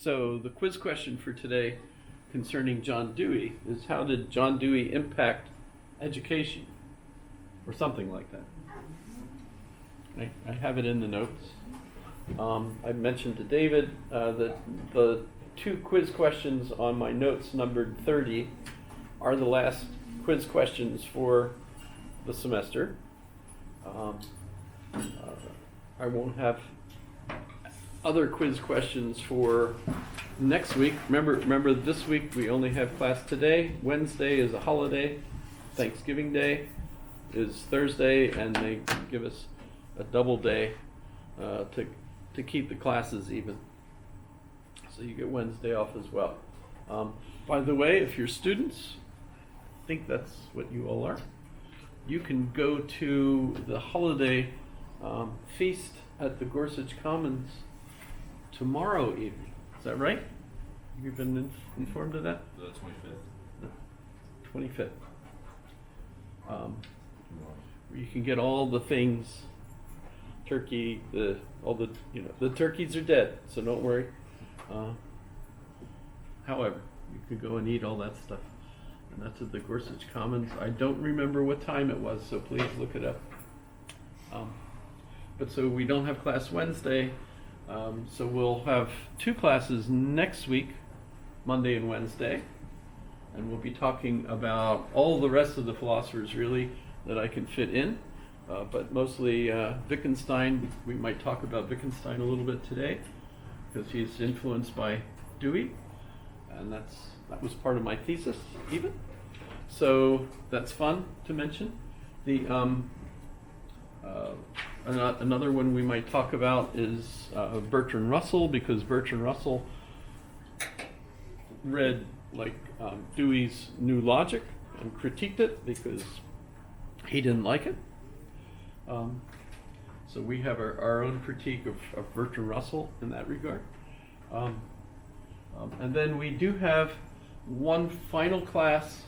So the quiz question for today concerning John Dewey is, how did John Dewey impact education? Or something like that. I have it in the notes. I mentioned to David that the two quiz questions on my notes numbered 30 are the last quiz questions for the semester. I won't have other quiz questions for next week. Remember this week we only have class today. Wednesday is a holiday. Thanksgiving Day is Thursday, and they give us a double day to keep the classes even. So you get Wednesday off as well. By the way, if you're students, I think that's what you all are, you can go to the holiday feast at the Gorsuch Commons tomorrow evening. Is that right? You've been informed of that? The 25th. 25th. You can get all the things, turkey, the turkeys are dead, so don't worry. However, you could go and eat all that stuff, and that's at the Gorsuch Commons. I don't remember what time it was, so please look it up. But so we don't have class Wednesday, so we'll have two classes next week, Monday and Wednesday, and we'll be talking about all the rest of the philosophers really that I can fit in, but mostly Wittgenstein. We might talk about Wittgenstein a little bit today because he's influenced by Dewey, and that was part of my thesis even. So that's fun to mention. The another one we might talk about is Bertrand Russell, because Bertrand Russell read Dewey's New Logic and critiqued it because he didn't like it. So we have our own critique of Bertrand Russell in that regard. And then we do have one final class,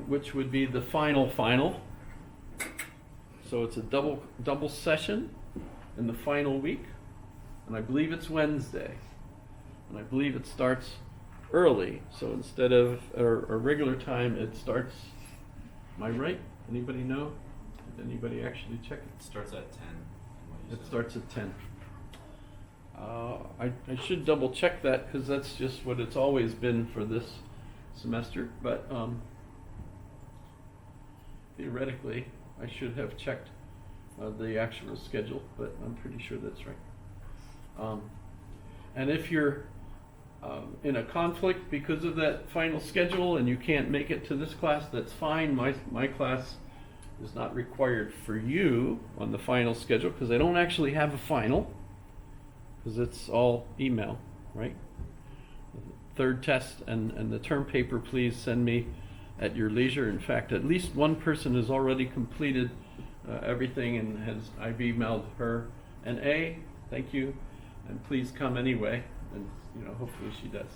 which would be the final. So it's a double session in the final week, and I believe it's Wednesday, and I believe it starts early. So instead of a regular time, it starts. Am I right? Anybody know? Did anybody actually check it? It starts at 10. It starts at 10. I should double check that because that's just what it's always been for this semester. But theoretically, I should have checked the actual schedule, but I'm pretty sure that's right. And if you're in a conflict because of that final schedule and you can't make it to this class, that's fine. My class is not required for you on the final schedule because I don't actually have a final because it's all email, right? Third test and the term paper, please send me at your leisure. In fact, at least one person has already completed everything and I've emailed her an A, thank you, and please come anyway, and hopefully she does.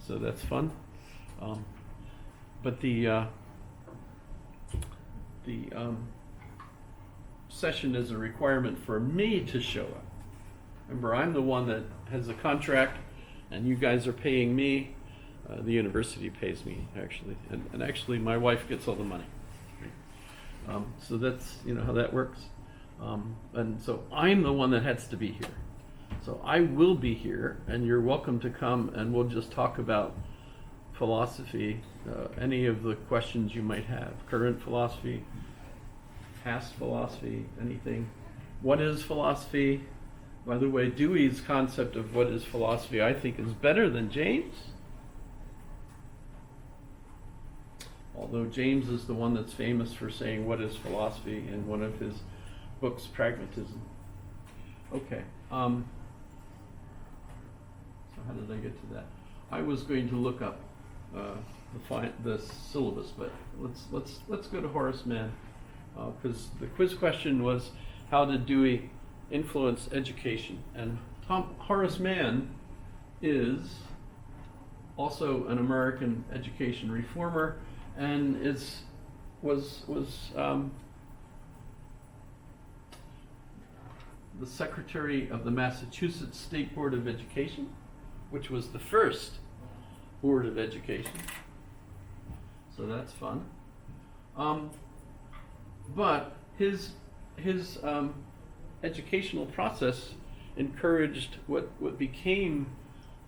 So that's fun. But the session is a requirement for me to show up. Remember, I'm the one that has the contract, and you guys are paying me. The university pays me, actually, and actually my wife gets all the money. So that's how that works. And so I'm the one that has to be here. So I will be here, and you're welcome to come, and we'll just talk about philosophy, any of the questions you might have, current philosophy, past philosophy, anything. What is philosophy? By the way, Dewey's concept of what is philosophy, I think, is better than James. Although James is the one that's famous for saying what is philosophy in one of his books, Pragmatism. Okay. So how did I get to that? I was going to look up the syllabus, but let's go to Horace Mann, because the quiz question was, how did Dewey influence education? And Horace Mann is also an American education reformer, and was the secretary of the Massachusetts State Board of Education which was the first Board of Education. So that's fun. But his educational process encouraged what became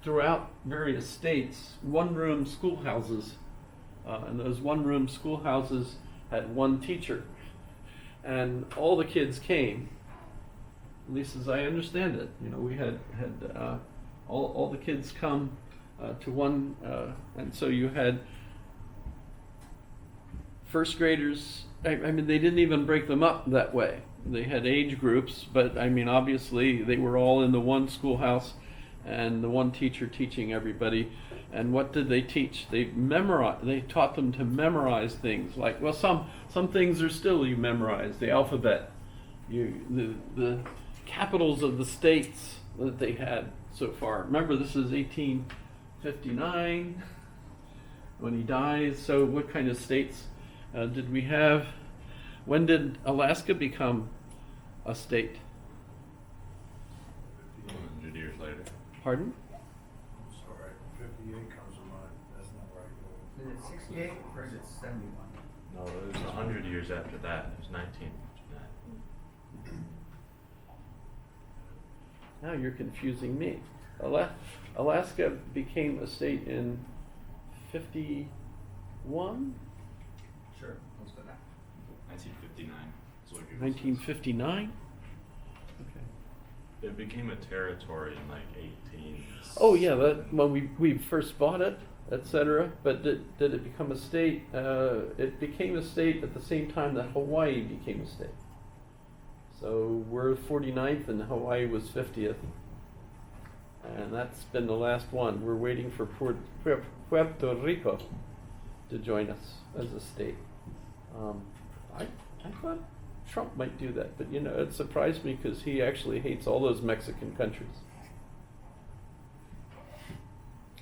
throughout various states one-room schoolhouses, and those one-room schoolhouses had one teacher, and all the kids came. At least as I understand it, we had all the kids come to one, and so you had first graders. I mean, they didn't even break them up that way. They had age groups, but I mean, obviously, they were all in the one schoolhouse, and the one teacher teaching everybody. And what did they teach? They taught them to memorize things. Like, well, some things are still you memorize. The alphabet, the capitals of the states that they had so far. Remember, this is 1859 when he dies. So, what kind of states did we have? When did Alaska become a state? 100 years later. Pardon? Sorry, 58 comes to mind. That's not right. Is it 68 or is it 71? No, it was 100 years after that. It was 1959. Now you're confusing me. Alaska became a state in 51? Sure, let's go back. 1959 is what you're 1959? Okay. It became a territory in like 18. Oh yeah, that when we first bought it, etc. But did it become a state? It became a state at the same time that Hawaii became a state. So we're 49th and Hawaii was 50th. And that's been the last one. We're waiting for Puerto Rico to join us as a state. I thought Trump might do that, but it surprised me because he actually hates all those Mexican countries.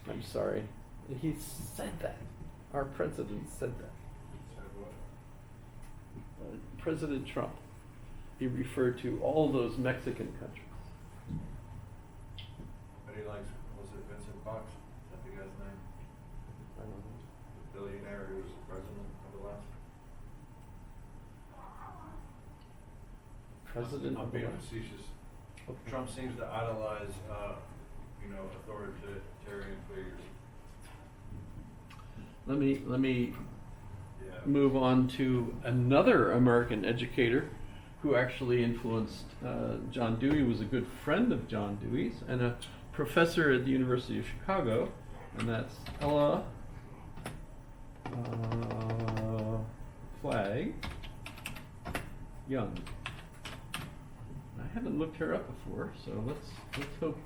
I'm sorry. He said that. Our president said that. Said what? President Trump. He referred to all those Mexican countries. But he likes, was it Vincent Fox? Is that the guy's name? I don't know. The billionaire who was the president of Alaska? President I'm of being Alaska. facetious. Okay. Trump seems to idolize, authoritarian figures. Let me Yeah. move on to another American educator who actually influenced John Dewey, was a good friend of John Dewey's, and a professor at the University of Chicago, and that's Ella Flagg Young. I haven't looked her up before, so let's hope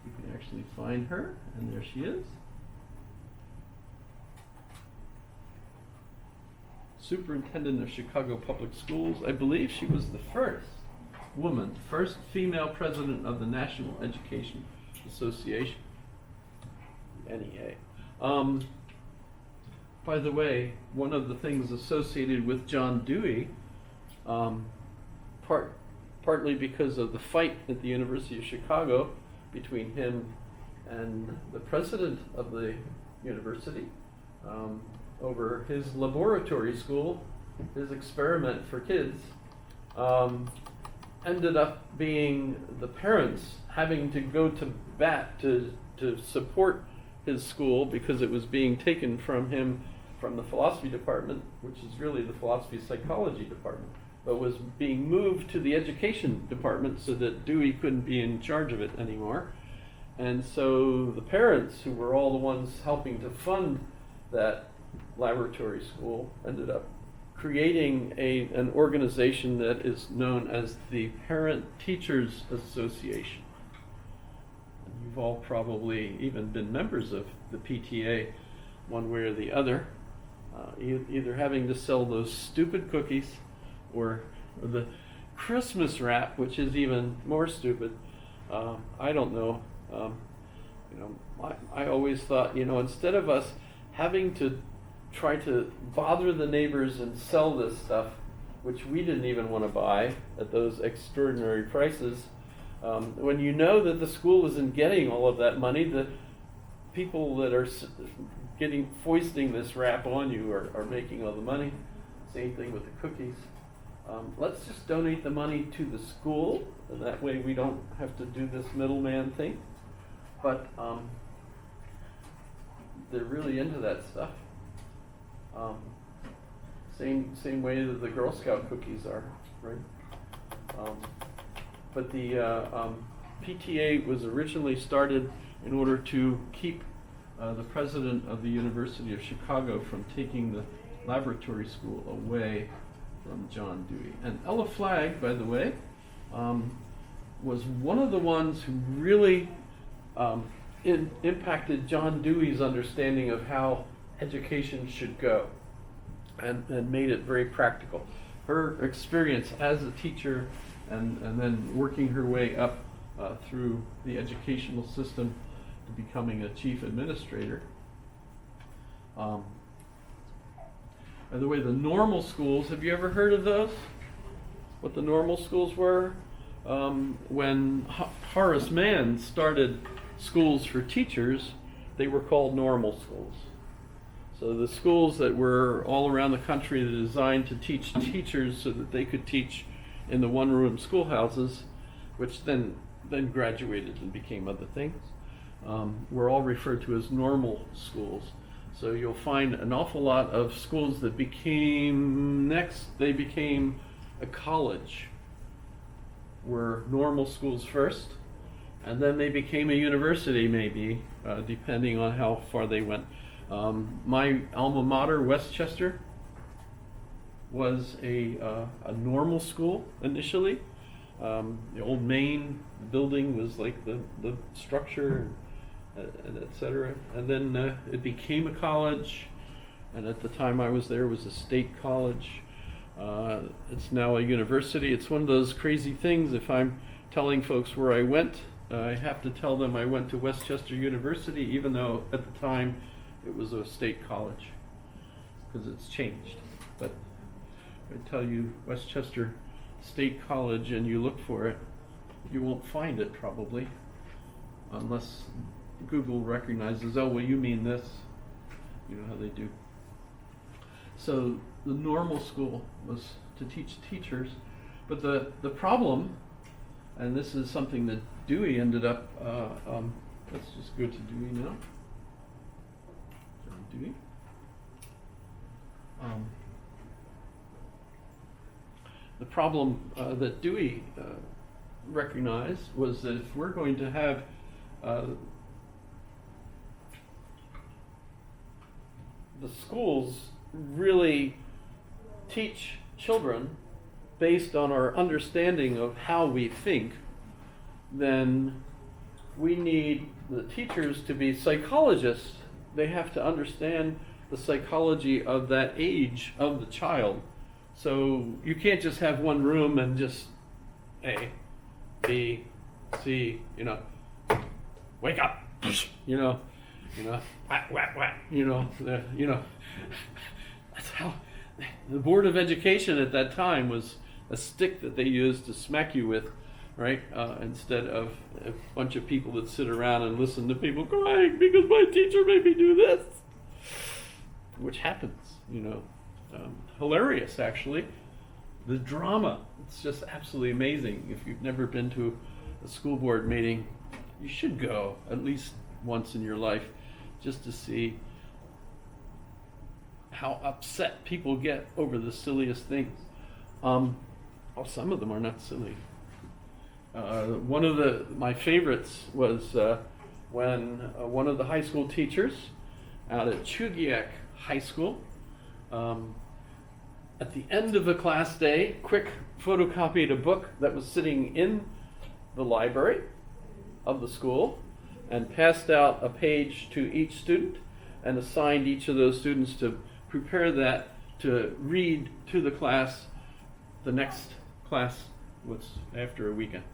we can actually find her, and there she is. Superintendent of Chicago Public Schools. I believe she was the first woman, first female president of the National Education Association, NEA. By the way, one of the things associated with John Dewey, partly because of the fight at the University of Chicago between him and the president of the university, over his laboratory school, his experiment for kids, ended up being the parents having to go to bat to support his school because it was being taken from him from the philosophy department, which is really the philosophy psychology department, but was being moved to the education department so that Dewey couldn't be in charge of it anymore. And so the parents, who were all the ones helping to fund that laboratory school, ended up creating an organization that is known as the Parent Teachers Association. And you've all probably even been members of the PTA one way or the other, either having to sell those stupid cookies or the Christmas wrap, which is even more stupid. I don't know. I always thought, instead of us having to try to bother the neighbors and sell this stuff, which we didn't even want to buy at those extraordinary prices, when you know that the school isn't getting all of that money, people that are foisting this rap on you are making all the money. Same thing with the cookies. Let's just donate the money to the school, and that way we don't have to do this middleman thing. But they're really into that stuff. Same way that the Girl Scout cookies are, right? But the PTA was originally started in order to keep the president of the University of Chicago from taking the laboratory school away from John Dewey. And Ella Flagg, by the way, was one of the ones who really impacted John Dewey's understanding of how education should go, and made it very practical. Her experience as a teacher and then working her way up through the educational system to becoming a chief administrator. By the way, the normal schools, have you ever heard of those? What the normal schools were? When Horace Mann started schools for teachers, they were called normal schools. So the schools that were all around the country that are designed to teach teachers so that they could teach in the one-room schoolhouses, which then graduated and became other things, were all referred to as normal schools. So you'll find an awful lot of schools that became a college, were normal schools first, and then they became a university maybe, depending on how far they went. My alma mater, Westchester, was a normal school initially. The old main building was like the structure, and et cetera. And then it became a college, and at the time I was there, it was a state college. It's now a university. It's one of those crazy things. If I'm telling folks where I went, I have to tell them I went to Westchester University, even though at the time it was a state college, because it's changed. But if I tell you Westchester State College and you look for it, you won't find it probably, unless Google recognizes, oh, well, you mean this. You know how they do. So the normal school was to teach teachers, but the problem, and this is something that Dewey ended up, let's just go to Dewey now. John Dewey. The problem that Dewey recognized was that if we're going to have the schools really teach children based on our understanding of how we think, then we need the teachers to be psychologists. They have to understand the psychology of that age of the child. So you can't just have one room and just A, B, C, wake up, whack, whack, whack, That's how the Board of Education at that time was a stick that they used to smack you with, right? Instead of a bunch of people that sit around and listen to people crying because my teacher made me do this, which happens, hilarious actually. The drama, it's just absolutely amazing. If you've never been to a school board meeting, you should go at least once in your life just to see how upset people get over the silliest things. Some of them are not silly. One of my favorites was when one of the high school teachers out at Chugiak High School, at the end of a class day, quick photocopied a book that was sitting in the library of the school and passed out a page to each student and assigned each of those students to prepare that to read to the class. The next class was after a weekend.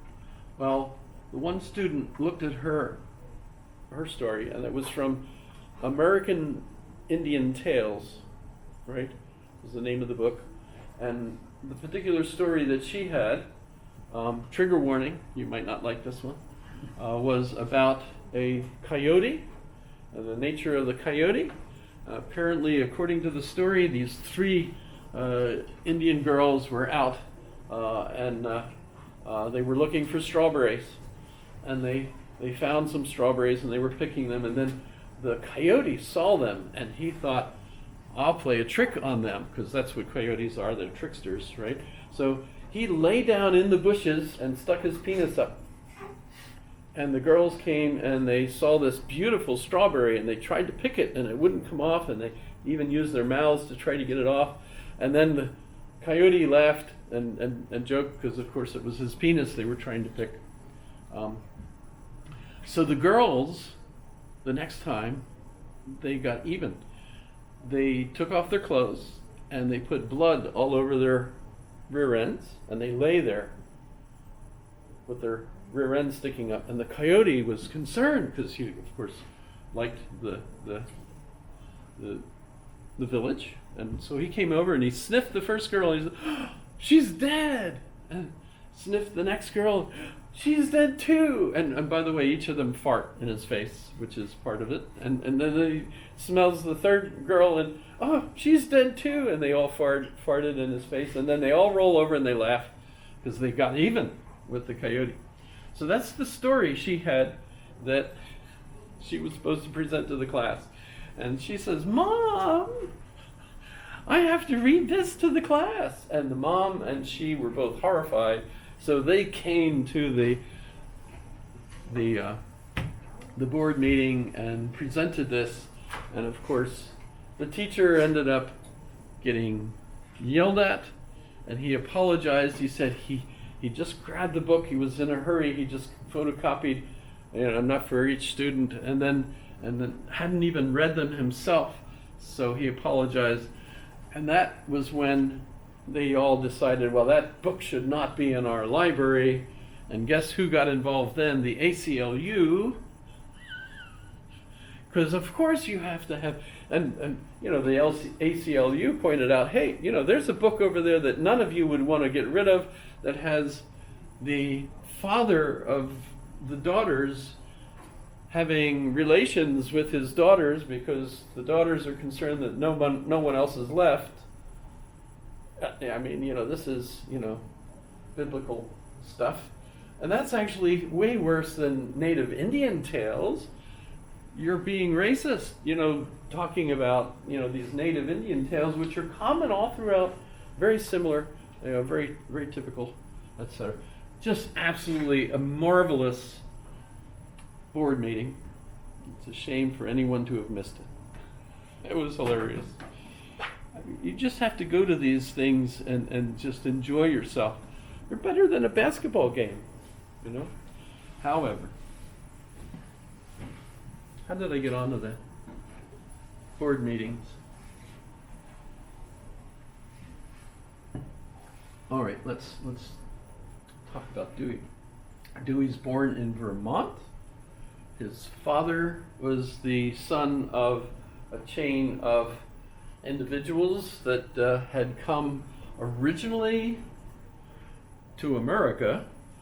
Well, the one student looked at her story, and it was from American Indian Tales, right? Was the name of the book. And the particular story that she had, trigger warning, you might not like this one, was about a coyote the nature of the coyote. Apparently, according to the story, these three Indian girls were out and they were looking for strawberries, and they found some strawberries and they were picking them, and then the coyote saw them and he thought, I'll play a trick on them, because that's what coyotes are, they're tricksters, right? So he lay down in the bushes and stuck his penis up. And the girls came and they saw this beautiful strawberry and they tried to pick it and it wouldn't come off, and they even used their mouths to try to get it off. And then the coyote laughed and joked, because of course it was his penis they were trying to pick. So the girls, the next time, they got even. They took off their clothes and they put blood all over their rear ends, and they lay there with their rear end sticking up. And the coyote was concerned, because he, of course, liked the village, and so he came over and he sniffed the first girl and he said, oh, she's dead, and sniffed the next girl, she's dead too. And by the way, each of them fart in his face, which is part of it. And then he smells the third girl and, oh, she's dead too. And they all farted in his face. And then they all roll over and they laugh because they got even with the coyote. So that's the story she had that she was supposed to present to the class. And she says, Mom, I have to read this to the class. And the mom and she were both horrified. So they came to the board meeting and presented this, and of course the teacher ended up getting yelled at, and he apologized. He said he just grabbed the book, he was in a hurry, he just photocopied, enough for each student, and then hadn't even read them himself. So he apologized, and that was when they all decided, well, that book should not be in our library. And guess who got involved then? The ACLU. Because of course you have to have, and the ACLU pointed out, hey, there's a book over there that none of you would want to get rid of, that has the father of the daughters having relations with his daughters, because the daughters are concerned that no one else is left. This is, biblical stuff. And that's actually way worse than Native Indian tales. You're being racist, talking about, these Native Indian tales, which are common all throughout, very similar, very, very typical, etc. Just absolutely a marvelous board meeting. It's a shame for anyone to have missed it. It was hilarious. You just have to go to these things and just enjoy yourself. They're better than a basketball game, However, how did I get onto that? Board meetings. All right, let's talk about Dewey. Dewey's born in Vermont. His father was the son of a chain of individuals that had come originally to America